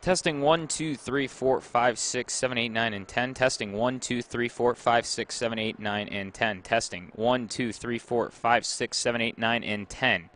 Testing 1, 2, 3, 4, 5, 6, 7, 8, 9, and 10. Testing 1, 2, 3, 4, 5, 6, 7, 8, 9, and 10. Testing 1, 2, 3, 4, 5, 6, 7, 8, 9, and 10.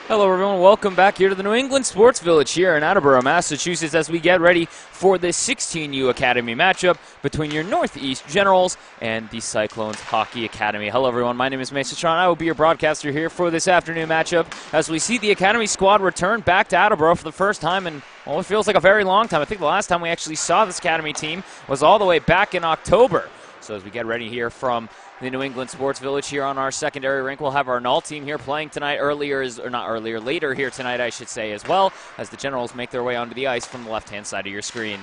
Hello everyone, welcome back here to the New England Sports Village here in Attleboro, Massachusetts, as we get ready for the 16U Academy matchup between your Northeast Generals and the Cyclones Hockey Academy. Hello everyone, my name is Mason Tron. I will be your broadcaster here for this afternoon matchup as we see the Academy squad return back to Attleboro for the first time in, well, it feels like a very long time. I think the last time we actually saw this Academy team was all the way back in October. So as we get ready here from the New England Sports Village here on our secondary rink, we'll have our Null team here playing tonight later here tonight, I should say, as well, as the Generals make their way onto the ice from the left-hand side of your screen.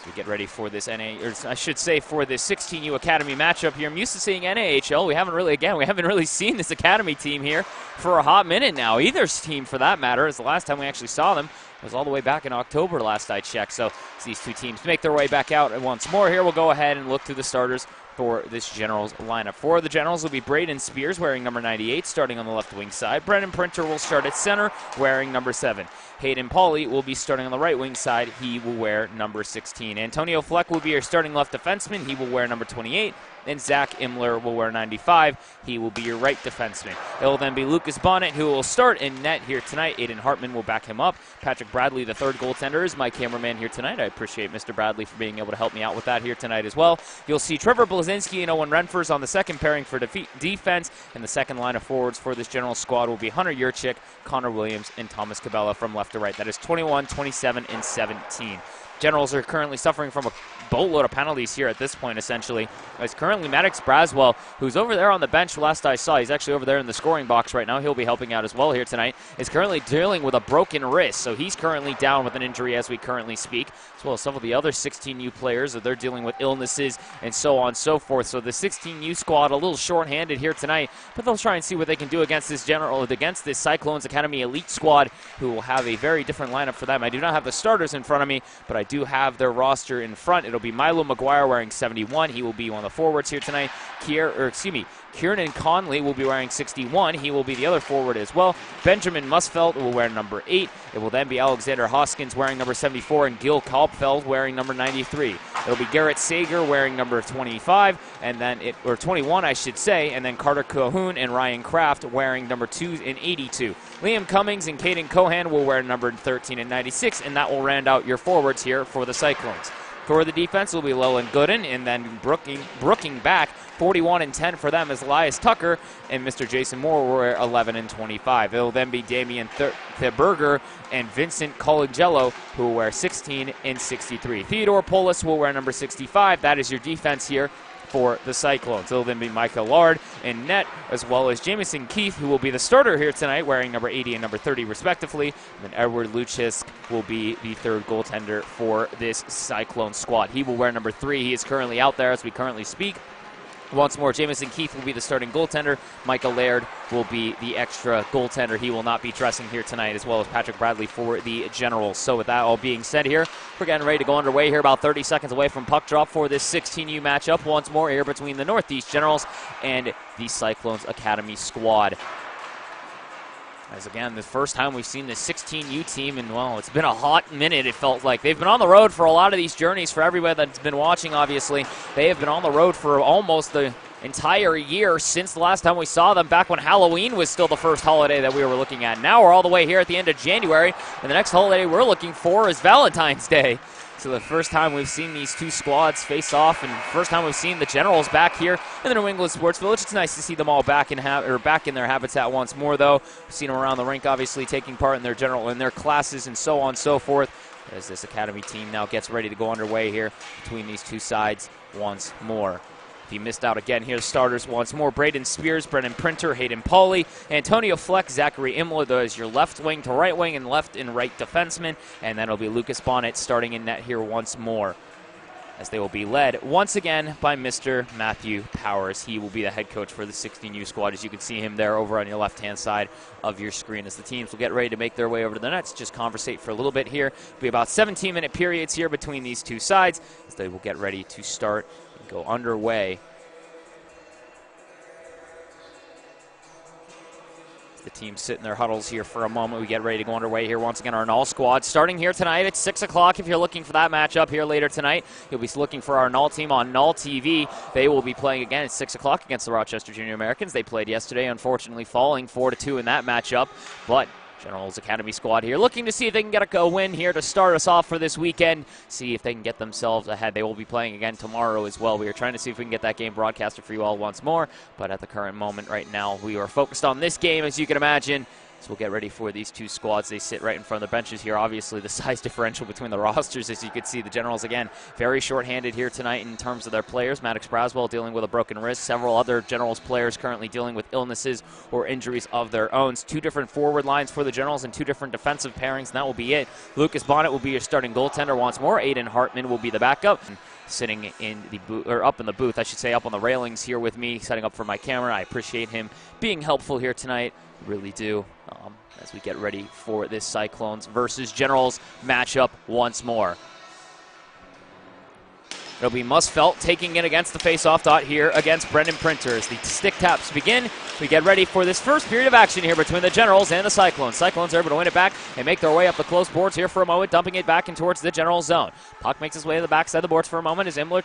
As we get ready for this for this 16U Academy matchup here. I'm used to seeing NAHL. We haven't really seen this Academy team here for a hot minute now. Either team, for that matter, as the last time we actually saw them was all the way back in October last I checked. So as these two teams make their way back out and once more here, we'll go ahead and look through the starters for this Generals lineup. For the Generals will be Braden Spears wearing number 98, starting on the left wing side. Brennan Printer will start at center, wearing number 7. Hayden Pauly will be starting on the right wing side. He will wear number 16. Antonio Fleck will be your starting left defenseman. He will wear number 28. And Zach Imler will wear 95. He will be your right defenseman. It will then be Lucas Bonnet, who will start in net here tonight. Aiden Hartman will back him up. Patrick Bradley, the third goaltender, is my cameraman here tonight. I appreciate Mr. Bradley for being able to help me out with that here tonight as well. You'll see Trevor Blazinski and Owen Renfers on the second pairing for defense. And the second line of forwards for this General squad will be Hunter Yurchik, Connor Williams, and Thomas Cabela from left to right. That is 21, 27, and 17. Generals are currently suffering from a boatload of penalties here at this point, essentially. It's currently Maddox Braswell, who's over there on the bench last I saw. He's actually over there in the scoring box right now. He'll be helping out as well here tonight. Is currently dealing with a broken wrist, so he's currently down with an injury as we currently speak, as well as some of the other 16U players. They're dealing with illnesses and so on and so forth. So the 16U squad a little short-handed here tonight, but they'll try and see what they can do against this Cyclones Academy elite squad, who will have a very different lineup for them. I do not have the starters in front of me, but I do have their roster in front. It'll be Milo McGuire wearing 71. He will be one of the forwards here tonight. Kieran Conley will be wearing 61. He will be the other forward as well. Benjamin Musfeld will wear number 8. It will then be Alexander Hoskins wearing number 74 and Gil Kalpfeld wearing number 93. It'll be Garrett Sager wearing number 25, or 21, I should say, and then Carter Cahoon and Ryan Kraft wearing number 2 and 82. Liam Cummings and Caden Cohan will wear number 13 and 96, and that will round out your forwards here for the Cyclones. For the defense will be Llewellyn Gooden, and then brooking back 41 and 10 for them is Elias Tucker, and Mr. Jason Moore will wear 11 and 25. It'll then be Damian Theberger and Vincent Colagello, who will wear 16 and 63. Theodore Polis will wear number 65. That is your defense here for the Cyclones. It'll then be Michael Lard in net, as well as Jamison Keith, who will be the starter here tonight, wearing number 80 and number 30 respectively. And then Edward Lucisk will be the third goaltender for this Cyclone squad. He will wear number 3. He is currently out there as we currently speak. Once more, Jamison Keith will be the starting goaltender. Michael Laird will be the extra goaltender. He will not be dressing here tonight, as well as Patrick Bradley for the Generals. So with that all being said here, we're getting ready to go underway here, about 30 seconds away from puck drop for this 16U matchup. Once more here between the Northeast Generals and the Cyclones Academy squad. As again, the first time we've seen the 16U team, and well, it's been a hot minute, it felt like. They've been on the road for a lot of these journeys. For everybody that's been watching, obviously, they have been on the road for almost the entire year since the last time we saw them, back when Halloween was still the first holiday that we were looking at. Now we're all the way here at the end of January, and the next holiday we're looking for is Valentine's Day. So the first time we've seen these two squads face off, and first time we've seen the Generals back here in the New England Sports Village. It's nice to see them all back in their habitat once more, though. We've seen them around the rink, obviously taking part in their classes and so on and so forth, as this Academy team now gets ready to go underway here between these two sides once more. If you missed out again, here the starters once more: Braden Spears, Brennan Printer, Hayden Pauly, Antonio Fleck, Zachary Imler. Those your left wing to right wing and left and right defensemen. And then it'll be Lucas Bonnet starting in net here once more, as they will be led once again by Mr. Matthew Powers. He will be the head coach for the 16U squad, as you can see him there over on your left-hand side of your screen, as the teams will get ready to make their way over to the nets. Just conversate for a little bit here. It'll be about 17-minute periods here between these two sides, as they will get ready to start and go underway. The teams sit in their huddles here for a moment. We get ready to go underway here once again. Our Null squad starting here tonight at 6 o'clock. If you're looking for that matchup here later tonight, you'll be looking for our Null team on Null TV. They will be playing again at 6 o'clock against the Rochester Junior Americans. They played yesterday, unfortunately falling 4-2 in that matchup, but Generals Academy squad here looking to see if they can get a win here to start us off for this weekend. See if they can get themselves ahead. They will be playing again tomorrow as well. We are trying to see if we can get that game broadcasted for you all once more. But at the current moment right now, we are focused on this game, as you can imagine. So we'll get ready for these two squads. They sit right in front of the benches here. Obviously, the size differential between the rosters, as you can see, the Generals, again, very short-handed here tonight in terms of their players. Maddox Braswell dealing with a broken wrist. Several other Generals players currently dealing with illnesses or injuries of their own. Two different forward lines for the Generals and two different defensive pairings, and that will be it. Lucas Bonnet will be your starting goaltender once more. Aiden Hartman will be the backup. Sitting in the booth, or up in the booth, I should say, up on the railings here with me, setting up for my camera. I appreciate him being helpful here tonight. Really do. As we get ready for this Cyclones versus Generals matchup once more. It'll be Musfelt taking it against the face-off dot here against Brendan Printer. As the stick taps begin, we get ready for this first period of action here between the Generals and the Cyclones. Cyclones are able to win it back and make their way up the close boards here for a moment, dumping it back in towards the General zone. Puck makes its way to the backside of the boards for a moment as Imler